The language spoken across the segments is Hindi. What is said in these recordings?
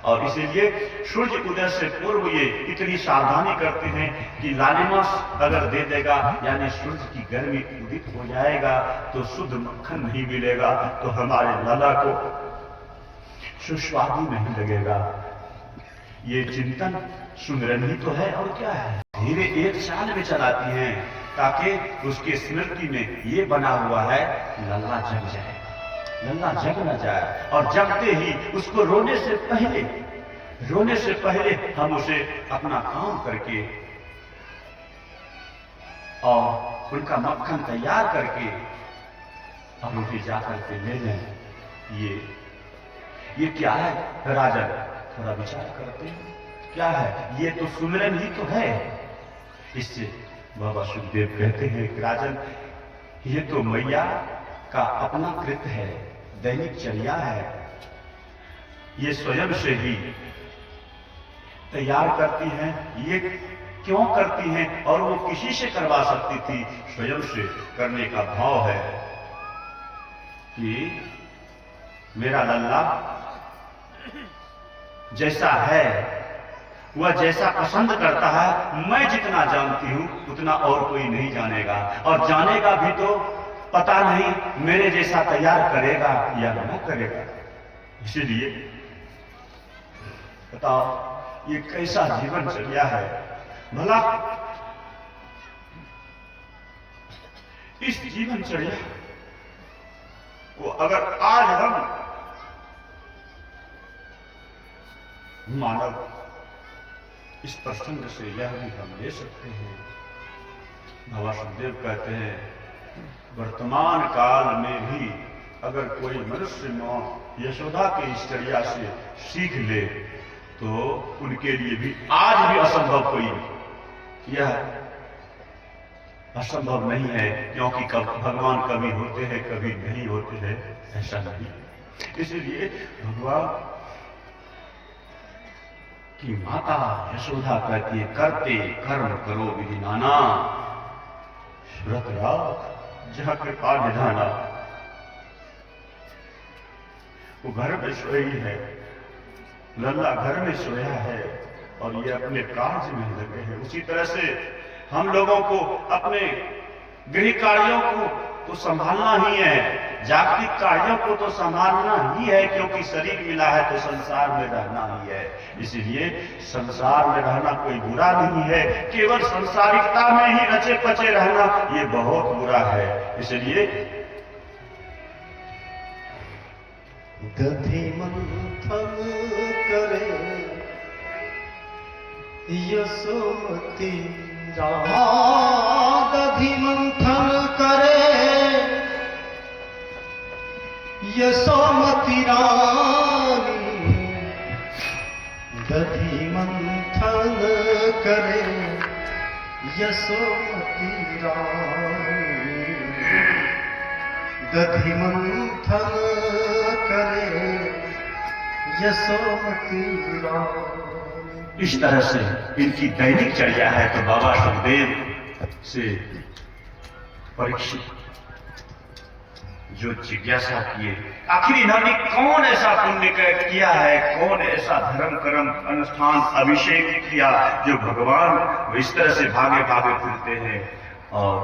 और इसीलिए सूर्य उदय से पूर्व ये इतनी सावधानी करते हैं कि लालिमा अगर दे देगा यानी सूर्य की गर्मी उदित हो जाएगा तो शुद्ध मक्खन नहीं मिलेगा, तो हमारे लला को सुस्वादु नहीं लगेगा। ये चिंतन सुमिरन ही तो है और क्या है। धीरे एक साल में चलाती हैं ताकि उसके स्मृति में ये बना हुआ है लल्ला जग जाए, लल्ला जग न जाए, और जगते ही उसको रोने से पहले हम उसे अपना काम करके और उनका मक्खन तैयार करके और उसे जाकर के ले लें। ये क्या है राजन, थोड़ा विचार करते हैं क्या है। ये तो सुमिरन ही तो है। इससे बाबा सुखदेव कहते हैं कि राजन ये तो मैया का अपना कृत है, दैनिक चर्या है। ये स्वयं से ही तैयार करती हैं। ये क्यों करती हैं और वो किसी से करवा सकती थी, स्वयं से करने का भाव है कि मेरा लल्ला जैसा है वह जैसा पसंद करता है, मैं जितना जानती हूं उतना और कोई नहीं जानेगा, और जानेगा भी तो पता नहीं मेरे जैसा तैयार करेगा या न करेगा। इसीलिए बताओ ये कैसा जीवन चर्या है भला। इस जीवन चर्या को अगर आज हम मानव इस प्रसंग से यह भी हम ले सकते हैं। बाबा सुखदेव कहते हैं वर्तमान काल में भी अगर कोई मनुष्य मां यशोदा के इस चर्या से सीख ले तो उनके लिए भी आज भी असंभव कोई यह असंभव नहीं है, क्योंकि भगवान कभी होते हैं कभी नहीं होते हैं, ऐसा नहीं। इसलिए भगवान कि माता यशोदा कहती है करते कर्म करो विधि नाना, सुरत राख जहां कृपा निधाना। वो घर में सोई है, लल्ला घर में सोया है और ये अपने कार्य में लगे हैं। उसी तरह से हम लोगों को अपने गृह कार्यों को तो संभालना ही है, जागतिक कार्यों को तो संभालना ही है, क्योंकि शरीर मिला है तो संसार में रहना ही है। इसीलिए संसार में रहना कोई बुरा नहीं है, केवल संसारिकता में ही रचे पचे रहना ये बहुत बुरा है। इसलिए दधि मंथन करे यशोमती दधि मंथन करे यशोमती रानी, दधि मंथन करे यशोमती रानी, दधि मंथन करे यशोमती रानी। इस तरह से इनकी दैनिक चर्या है। तो बाबा सुखदेव से परीक्षित जो जिज्ञासा किए आखिर इन्होंने कौन ऐसा पुण्य किया है, कौन ऐसा धर्म कर्म अनुष्ठान अभिषेक किया जो भगवान इस तरह से भागे भागे फिरते हैं। और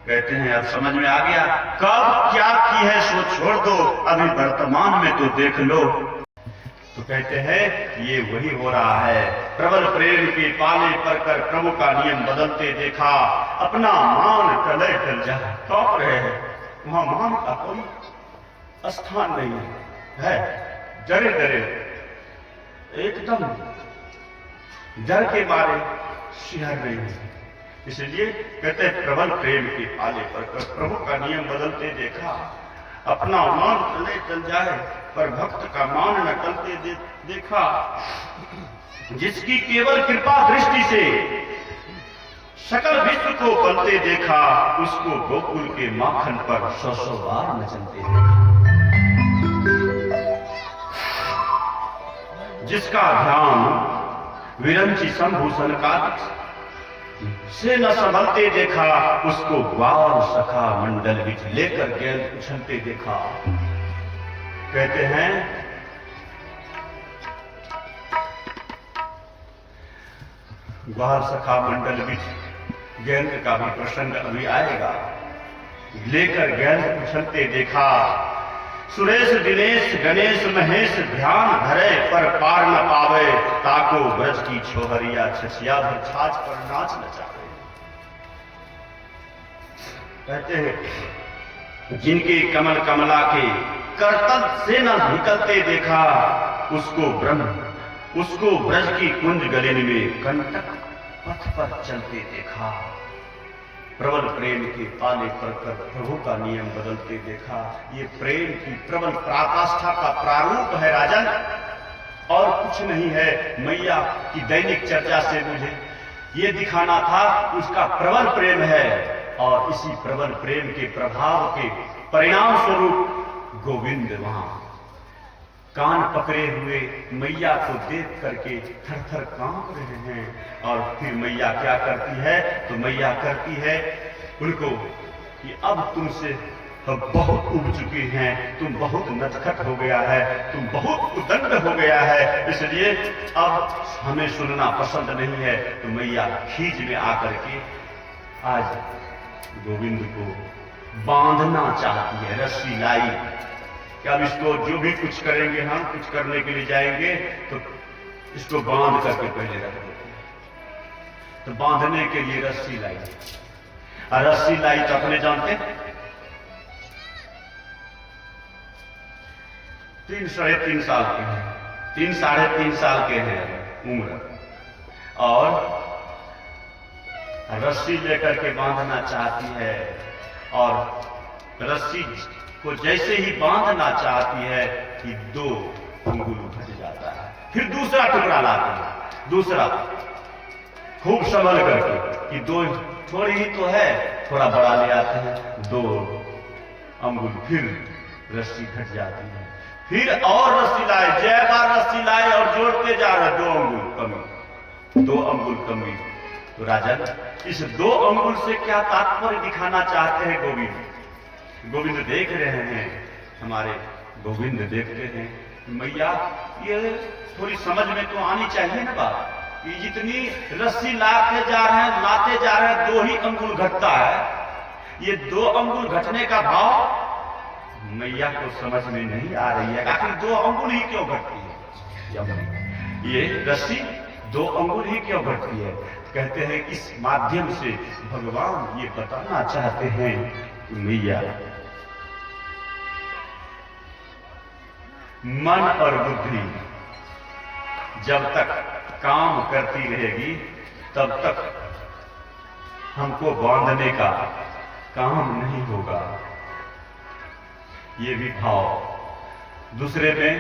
कहते हैं अब समझ में आ गया, कब क्या की है सो छोड़ दो, अभी वर्तमान में तो देख लो। तो कहते हैं ये वही हो रहा है, प्रबल प्रेम के पाले पर कर प्रभु का नियम बदलते देखा, अपना मान टले टल जा टॉप रहे हैं। वहां मान का कोई स्थान नहीं है, डरे डरे एकदम डर के मारे सिहर रही है। इसलिए कहते हैं प्रबल प्रेम के पाले पर कर प्रभु का नियम बदलते देखा, अपना मान टले टल जाए पर भक्त का मान न टलते देखा। जिसकी केवल कृपा दृष्टि से सकल विश्व को पलते देखा, उसको गोकुल के माखन पर 100 बार न चलते देखा। जिसका ध्यान विरंची संभूषण का से न संभलते देखा, उसको ग्वाल सखा मंडल विच लेकर गेल उछलते देखा। कहते हैं ग्वाल सखा मंडल बिच गेंद का भी प्रसंग अभी आएगा। लेकर गेंद उछलते देखा, सुरेश दिनेश गणेश महेश ध्यान धरे पर पार न पावे, ताको ब्रज की छोहरिया छछिया भर छाछ पर नाच नचावे। कहते हैं जिनके कमल कमला के करतल से न निकलते देखा, उसको ब्रज की कुंज गलिन में कंटक पथ पर चलते देखा। प्रबल प्रेम के पाले पर प्रभु का नियम बदलते देखा। ये प्रेम की प्रबल पराकाष्ठा का प्रारूप है राजन, और कुछ नहीं है। मैया की दैनिक चर्चा से मुझे ये दिखाना था उसका प्रबल प्रेम है, और इसी प्रबल प्रेम के प्रभाव के परिणाम स्वरूप गोविंद वहां कान पकड़े हुए मैया को देख करके थर थर कांप रहे हैं। और फिर मैया क्या करती है, तो मैया करती है उनको कि अब तुमसे बहुत उब चुके हैं, तुम बहुत नटखट हो गया है, तुम बहुत उदंड हो गया है, इसलिए अब हमें सुनना पसंद नहीं है। तो मैया खींच में आकर के आज गोविंद को बांधना चाहती है, रस्सी लाई कि अब इसको जो भी कुछ करेंगे, हम कुछ करने के लिए जाएंगे तो इसको बांध करके पहले रख देते हैं। तो बांधने के लिए रस्सी लाई, और रस्सी लाई तो अपने जानते 3 साढ़े 3 साल के हैं, 3 साढ़े 3 साल के हैं उम्र, और रस्सी लेकर के बांधना चाहती है। और रस्सी को जैसे ही बांधना चाहती है कि 2 अंगुल घट जाता है। फिर दूसरा टुकड़ा लाते हैं, दूसरा खूब संभल करके कि 2 थोड़ी ही तो है, थोड़ा बड़ा ले आते हैं, 2 अंगुल, फिर रस्सी घट जाती है। फिर और रस्सी लाए, जय बार रस्सी लाए और जोड़ते जा रहे, 2 अंगुल कमी, 2 अंगुल कमी। तो राजन इस 2 अंगुल से क्या तात्पर्य दिखाना चाहते हैं गोविंद? गोविंद देख रहे हैं, हमारे गोविंद देखते हैं मैया ये थोड़ी समझ में तो आनी चाहिए ना बात, कि जितनी रस्सी लाते जा रहे हैं, लाते जा रहे हैं, 2 ही अंगुल घटता है। ये 2 अंगुल घटने का भाव मैया को समझ में नहीं आ रही है। आखिर 2 अंगुल ही क्यों घटती है? ये रस्सी 2 अंगुल ही क्यों घटती है? कहते हैं इस माध्यम से भगवान ये बताना चाहते हैं कि मैया मन और बुद्धि जब तक काम करती रहेगी तब तक हमको बांधने का काम नहीं होगा। ये भी भाव दूसरे में,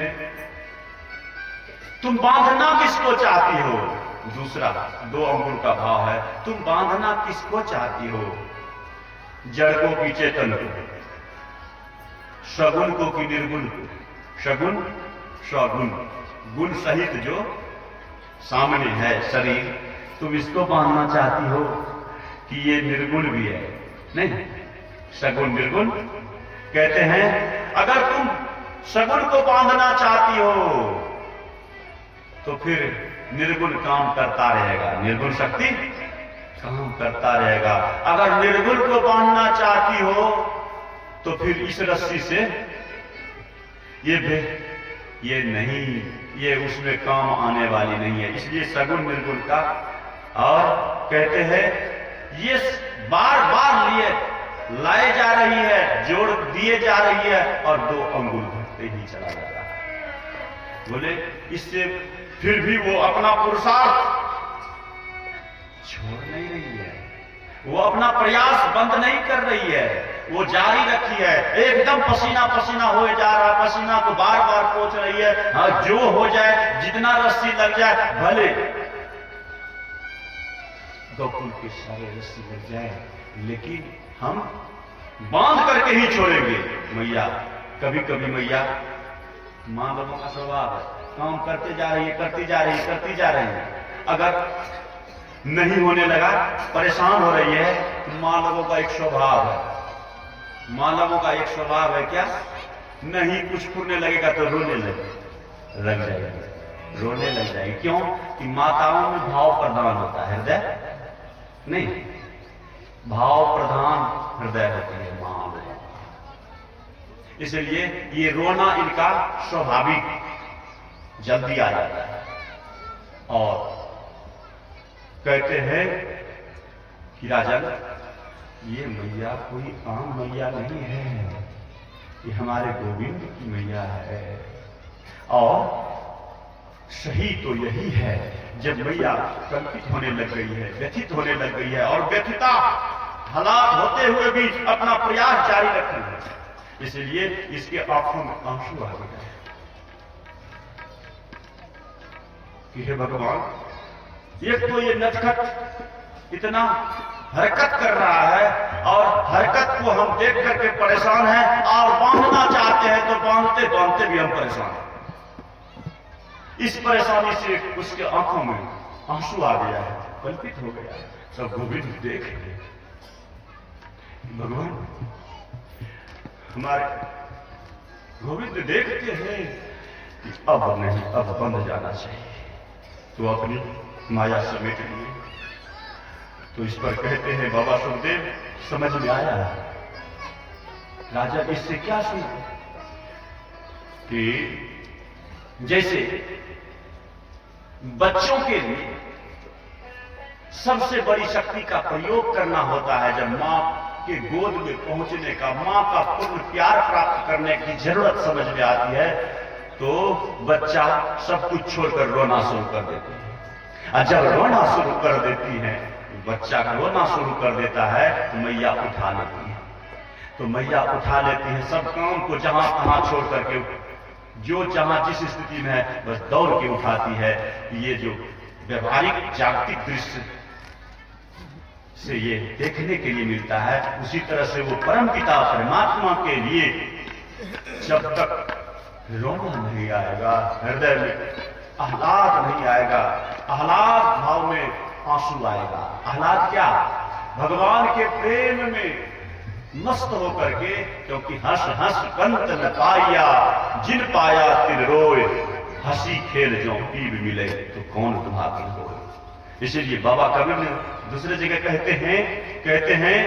तुम बांधना किसको चाहती हो? दूसरा 2 अंगुल का भाव है, तुम बांधना किसको चाहती हो? जड़ को कि चेतन को, सगुण को कि निर्गुण को? सगुण सगुण, गुण सहित जो सामने है शरीर, तुम इसको बांधना चाहती हो कि ये निर्गुण भी है? नहीं, सगुण निर्गुण। कहते हैं अगर तुम सगुण को बांधना चाहती हो तो फिर निर्गुण काम करता रहेगा, निर्गुण शक्ति काम करता रहेगा। अगर निर्गुण को बांधना चाहती हो तो फिर इस रस्सी से ये नहीं, ये उसमें काम आने वाली नहीं है। इसलिए सगुण निर्गुण का, और कहते हैं ये बार बार लिए लाए जा रही है, जोड़ दिए जा रही है, और 2 अंगुल घटते ही चला जा रहा है। बोले इससे फिर भी वो अपना पुरुषार्थ छोड़ नहीं रही है, वो अपना प्रयास बंद नहीं कर रही है, वो जारी रखी है। एकदम पसीना पसीना हो जा रहा, पसीना को बार बार पोंछ रही है। हाँ, जो हो जाए, जितना रस्सी लग जाए, भले गोकुल के सारे रस्सी लग जाए, लेकिन हम बांध करके ही छोड़ेंगे। मैया कभी कभी मैया, माँ बाबा का स्वभाव है, काम करते जा रही है, करती जा रही है, करती जा रही है, अगर नहीं होने लगा, परेशान हो रही है, तो माँ लोगों का एक स्वभाव है, माँ लोगों का एक स्वभाव है क्या, नहीं कुछ फूटने लगेगा तो रोने लग जाएगा। रोने लग जाएगी। क्यों? कि माताओं में भाव प्रधान होता है, हृदय नहीं, भाव प्रधान हृदय होती है मां में। इसलिए ये रोना इनका स्वाभाविक जल्दी आ जाता है। और कहते हैं कि राजन, ये मैया कोई आम मैया नहीं है, ये हमारे गोविंद की मैया है। और सही तो यही है, जब मैया कल्पित होने लग गई है, व्यथित होने लग गई है, और व्यथिता हालात होते हुए भी अपना प्रयास जारी रख रही है, इसलिए इसके आंखों में आंसू आ गए कि हे भगवान, एक तो ये नटखट इतना हरकत कर रहा है, और हरकत को हम देख करके परेशान हैं, और बांधना चाहते हैं तो बांधते बांधते भी हम परेशान हैं। इस परेशानी से उसके आंखों में आंसू आ गया है, कल्पित हो गया है। सब गोविंद देख रहे, भगवान हमारे गोविंद देखते हैं कि अब नहीं, अब बंद जाना चाहिए, तो अपनी माया समेट लिए। तो इस पर कहते हैं बाबा सुखदेव, समझ में आया राजा, इससे क्या सुना कि जैसे बच्चों के लिए सबसे बड़ी शक्ति का प्रयोग करना होता है, जब मां के गोद में पहुंचने का, मां का पूर्ण प्यार प्राप्त करने की जरूरत समझ में आती है, तो बच्चा सब कुछ छोड़कर रोना शुरू कर देती है। और जब रोना शुरू कर देती है, बच्चा रोना शुरू कर देता है, तो मैया उठा लेती है। तो मैया उठा लेती है, सब काम को जहां तहां छोड़ करके, जो जहां जिस स्थिति में है बस दौड़ के उठाती है। ये जो व्यवहारिक जागतिक दृश्य से ये देखने के लिए मिलता है, उसी तरह से वो परमपिता परमात्मा के लिए जब तक रोना नहीं आएगा, हृदय में आह्लाद नहीं आएगा, आह्लाद भाव में आंसू आएगा। आह्लाद क्या? भगवान के प्रेम में मस्त होकर के, क्योंकि हंस हंस कंत न पाया, जिन पाया तिन रोए, हंसी खेल जो पीब मिले, तो कौन तुम्हारी होए। इसीलिए बाबा कबीर ने दूसरे जगह कहते हैं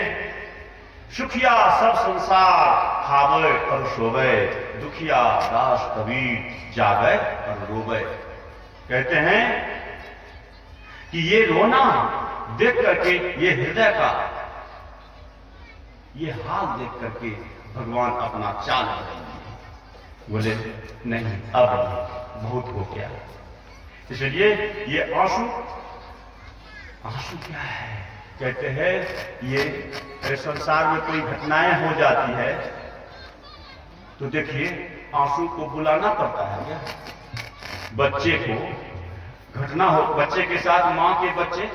सुखिया सब संसार खावे और सोवे, दुखिया दास कबीर जागे और रोवे। कहते हैं कि ये रोना देख करके, ये हृदय का ये हाल देख करके भगवान अपना चाल बदलेंगे। बोले नहीं, अब बहुत हो गया। इसलिए ये आंसू क्या है? कहते हैं ये संसार में कोई घटनाएं हो जाती है तो देखिए आंसू को बुलाना पड़ता है क्या? बच्चे को घटना हो, बच्चे के साथ मां के बच्चे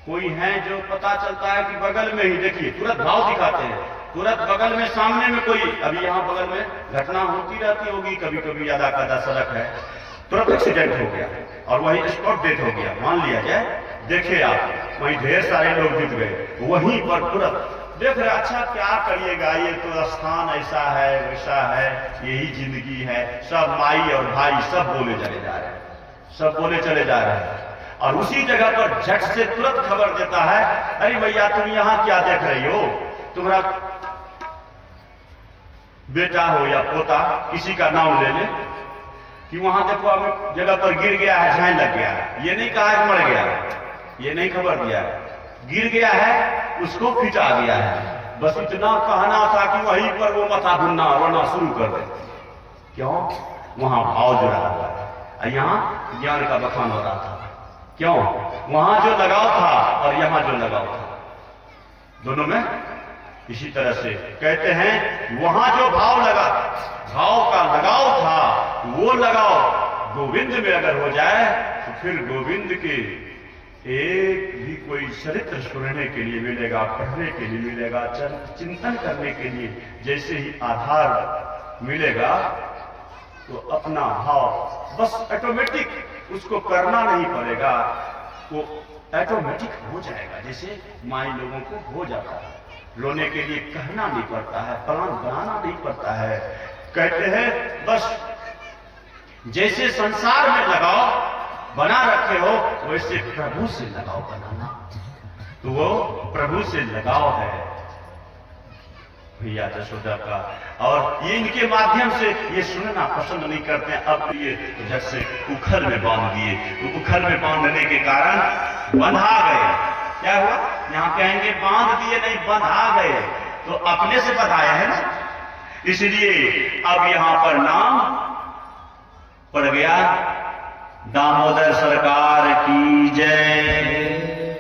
कोई हैं जो पता चलता है कि बगल में ही, देखिए तुरंत भाव दिखाते हैं, तुरंत बगल में सामने में कोई, अभी यहां बगल में घटना होती रहती होगी, कभी कभी ज्यादा कादा सड़क है, तुरंत एक्सीडेंट हो गया और वहीं स्पॉट डेथ हो गया, मान लिया जाए। देखे आप, वहीं ढेर सारे लोग जुट गए, वहीं पर तुरंत देख रहे, अच्छा क्या करिएगा, ये तो स्थान ऐसा है वैसा है, यही जिंदगी है। सब माई और भाई सब बोले चले जा रहे हैं, सब बोले चले जा रहे हैं, और उसी जगह पर झट से तुरंत खबर देता है, अरे भैया तुम यहां क्या देख रही हो, तुम्हारा बेटा हो या पोता, किसी का नाम ले ले, कि वहां देखो अब जगह पर गिर गया है, झाइन लग गया है। ये नहीं कहा कि मर गया है, ये नहीं खबर दिया है, गिर गया है, उसको खिंचा गया है, बस इतना कहना था कि वहीं पर वो मथा भुनना रोना शुरू कर दे। क्यों? वहां भाव जुड़ा हुआ है, यहां ज्ञान का बखान हो रहा था। क्यों? वहां जो लगाव था और यहां जो लगाव था, दोनों में इसी तरह से कहते हैं, वहां जो भाव लगा, भाव का लगाव था, वो लगाव गोविंद में अगर हो जाए तो फिर गोविंद के एक भी कोई चरित्र सुनने के लिए मिलेगा, पढ़ने के लिए मिलेगा, चिंतन करने के लिए जैसे ही आधार मिलेगा, तो अपना भाव बस ऑटोमेटिक उसको करना नहीं पड़ेगा, वो ऑटोमेटिक हो जाएगा, जैसे माई लोगों को हो जाता है। रोने के लिए कहना नहीं पड़ता है, प्लान बनाना नहीं पड़ता है। कहते हैं बस जैसे संसार में लगाव बना रखे हो, वैसे प्रभु से लगाव बनाना। तो वो प्रभु से लगाव है भैया यशोदा का। और ये इनके माध्यम से ये सुनना पसंद नहीं करते हैं। अब ये झट से उखल में बांध दिए, तो उखल में बांधने के कारण बंधा गए। क्या हुआ? यहाँ कहेंगे बांध दिए नहीं, बंधा गए, तो अपने से बंधाया है ना, इसलिए अब यहां पर नाम पड़ गया दामोदर सरकार की जय।